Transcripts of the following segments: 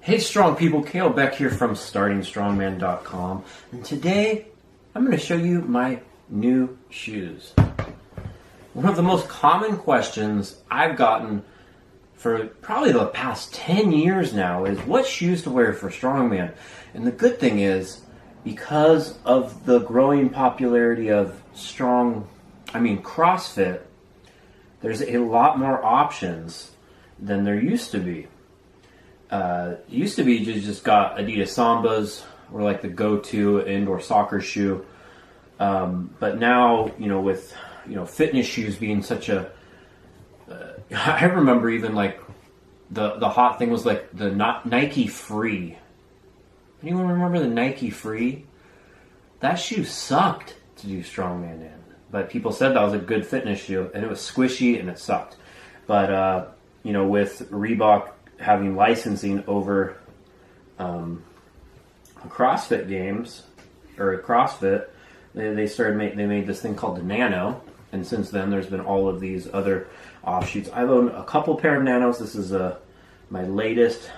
Hey strong people, Beck here from StartingStrongman.com, and today I'm going to show you my new shoes. One of the most common questions I've gotten for probably the past 10 years now is what shoes to wear for strongman. And the good thing is, because of the growing popularity of CrossFit, there's a lot more options than there used to be. Used to be you just got Adidas Sambas were like the go-to indoor soccer shoe, but now with fitness shoes being such a I remember even like the hot thing was like the Nike Free. Anyone remember the Nike Free? That shoe sucked to do strongman in, but people said that was a good fitness shoe, and it was squishy and it sucked. But with Reebok having licensing over CrossFit games or CrossFit, they made this thing called the Nano, and since then there's been all of these other offshoots. I own a couple pair of Nanos. This is my latest,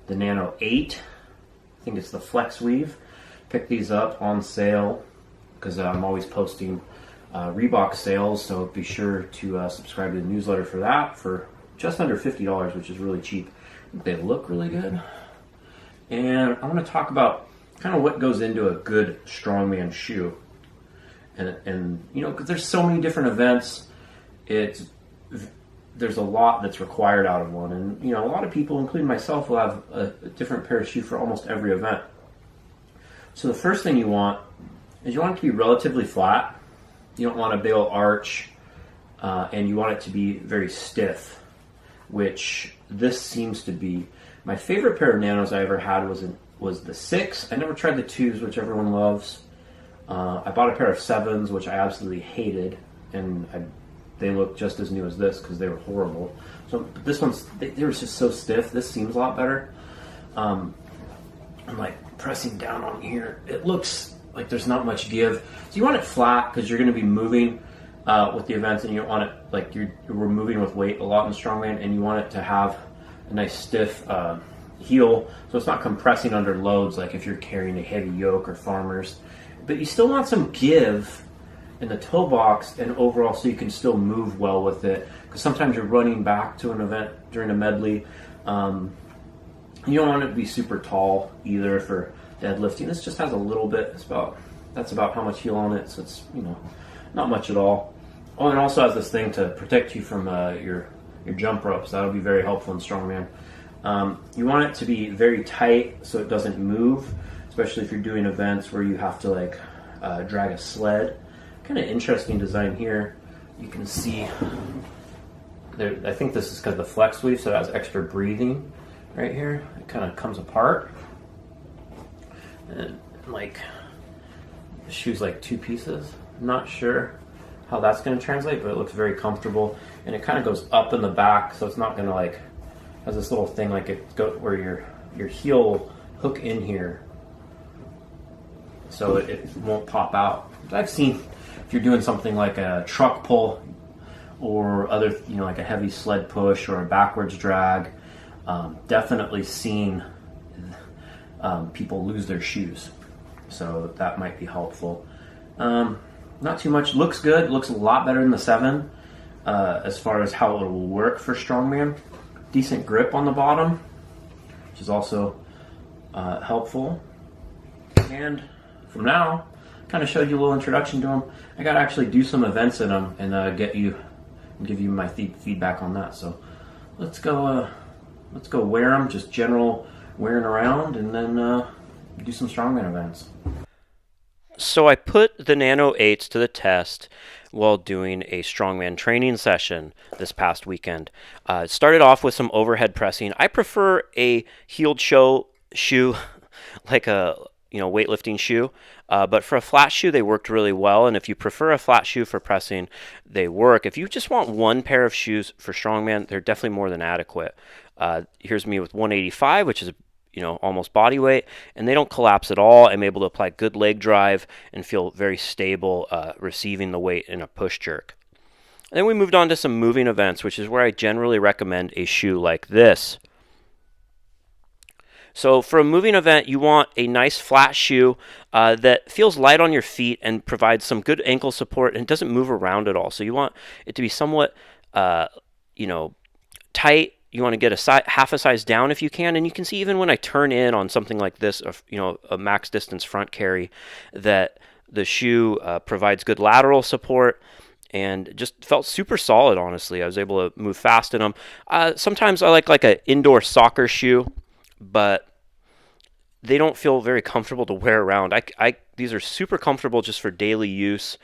the Nano 8. I think it's the Flex Weave. Picked these up on sale because I'm always posting Reebok sales, so be sure to subscribe to the newsletter for that for just under $50, which is really cheap. They look really good. And I want to talk about kind of what goes into a good strongman shoe. And because there's so many different events, there's a lot that's required out of one. And, a lot of people, including myself, will have a different pair of shoes for almost every event. So the first thing you want is you want it to be relatively flat. You don't want a big old arch, and you want it to be very stiff, which this seems to be. My favorite pair of Nanos I ever had was the 6. I never tried the 2s, which everyone loves. I bought a pair of 7s, which I absolutely hated, and they look just as new as this because they were horrible. So this one's, they were just so stiff. This seems a lot better. I'm like pressing down on here. It looks like there's not much give. So you want it flat because you're going to be moving with the events, and you want it like you're moving with weight a lot in strongman, and you want it to have a nice stiff heel, so it's not compressing under loads like if you're carrying a heavy yoke or farmers. But you still want some give in the toe box and overall, so you can still move well with it. Because sometimes you're running back to an event during a medley. You don't want it to be super tall either for deadlifting. This just has a little bit. That's about how much heel on it. So it's not much at all. Oh, and it also has this thing to protect you from your jump ropes. That'll be very helpful in strongman. You want it to be very tight so it doesn't move, especially if you're doing events where you have to drag a sled. Kind of interesting design here. You can see there. I think this is because of the Flex Weave, so it has extra breathing right here. It kind of comes apart, and the shoe's like 2 pieces. I'm not sure how that's going to translate, but it looks very comfortable, and it kind of goes up in the back, so it's not going to has this little thing where your heel will hook in here, so it won't pop out. I've seen if you're doing something like a truck pull or other, like a heavy sled push or a backwards drag, definitely seen people lose their shoes, so that might be helpful. Not too much. Looks good. Looks a lot better than the 7 as far as how it will work for strongman. Decent grip on the bottom, which is also helpful. And from now, kind of showed you a little introduction to them. I got to actually do some events in them and give you my feedback on that. So let's go wear them, just general wearing around, and then do some strongman events. So I put the Nano 8s to the test while doing a strongman training session this past weekend. Started off with some overhead pressing. I prefer a heeled shoe like a weightlifting shoe, but for a flat shoe they worked really well. And if you prefer a flat shoe for pressing, they work. If you just want one pair of shoes for strongman, they're definitely more than adequate. Here's me with 185, which is almost body weight, and they don't collapse at all. I'm able to apply good leg drive and feel very stable receiving the weight in a push jerk. And then we moved on to some moving events, which is where I generally recommend a shoe like this. So for a moving event, you want a nice flat shoe that feels light on your feet and provides some good ankle support and doesn't move around at all. So you want it to be somewhat, you know, tight. You want to get half a size down if you can, and you can see even when I turn in on something like this, a max distance front carry, that the shoe provides good lateral support and just felt super solid. Honestly, I was able to move fast in them. Sometimes I like an indoor soccer shoe, but they don't feel very comfortable to wear around. These are super comfortable just for daily use.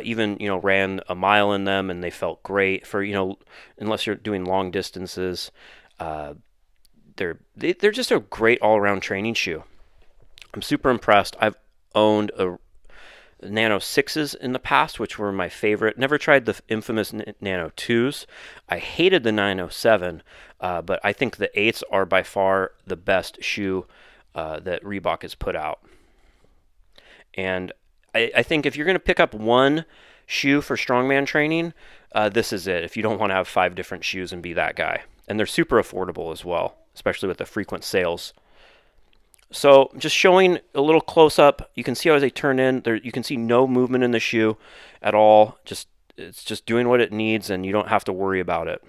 Even ran a mile in them and they felt great for unless you're doing long distances. They're just a great all around training shoe. I'm super impressed. I've owned a Nano 6s in the past, which were my favorite. Never tried the infamous Nano 2s. I hated the Nano 7, but I think the 8s are by far the best shoe that Reebok has put out. And I think if you're going to pick up one shoe for strongman training, this is it. If you don't want to have 5 different shoes and be that guy. And they're super affordable as well, especially with the frequent sales. So just showing a little close up, you can see how as they turn in, you can see no movement in the shoe at all. It's just doing what it needs, and you don't have to worry about it.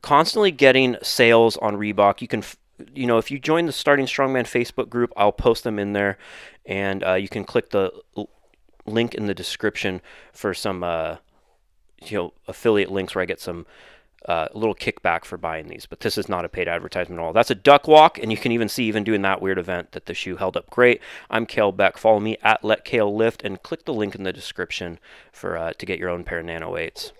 Constantly getting sales on Reebok. You can, if you join the Starting Strongman Facebook group, I'll post them in there, and you can click the link in the description for some affiliate links where I get some a little kickback for buying these, but this is not a paid advertisement at all. That's a duck walk, and you can even see, even doing that weird event, that the shoe held up great. I'm Kalle Beck. Follow me at LetKaleLift, and click the link in the description for to get your own pair of Nano 8s.